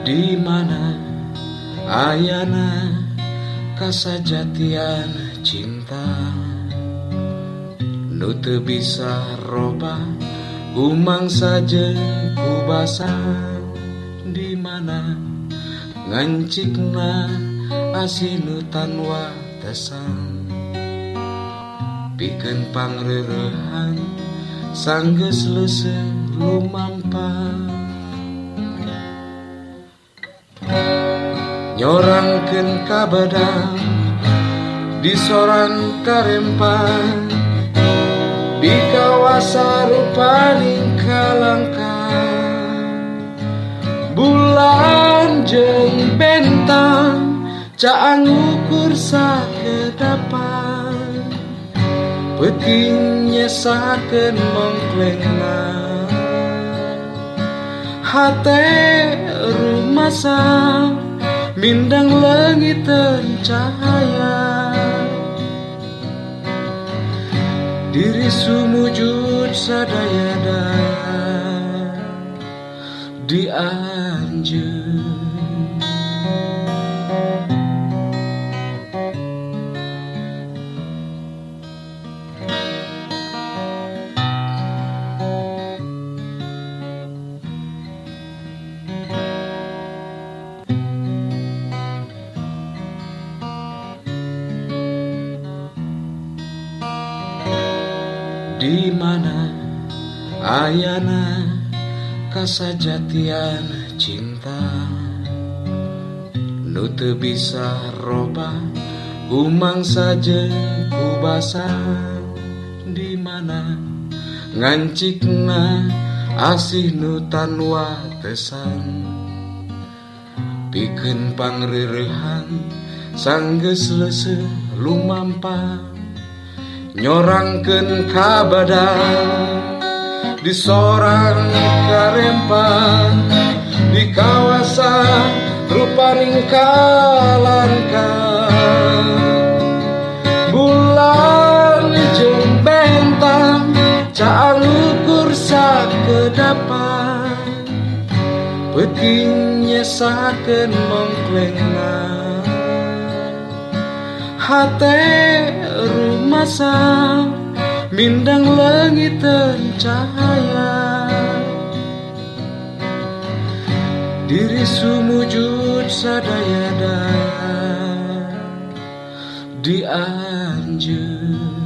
Di mana ayana kasajatian cinta nu teu bisa robah umang saja kubasa. Di mana ngancikna asinu tan watesan pikeun pangreurehan sanggeus leuseuh lumampah. Nyorangkeun kabadang di soran karempan di kawasa rupaning kalangkang bulan jeung bentang caang ukur sakedapan peuting nyesakeun mongklengna hate rumasa mindang leungiteun cahaya diri sumujud sadaya-daya di anjeun. Di mana ayana kasajatian cinta nu teu bisa robah umang saja kubasa. Di mana ngancikna asih nu tan watesan pikeun pangreurehan sanggeus leuseuh lumampah. Nyorangkeun kabadang di sorang karempan di kawasan rupaning kalangkang bulan jeung bentang caang ukur sakedapan peuting nyesakeun mongklengna hate rumasa mindang leungiteun cahaya diri sumujud sadaya-daya di anjeun.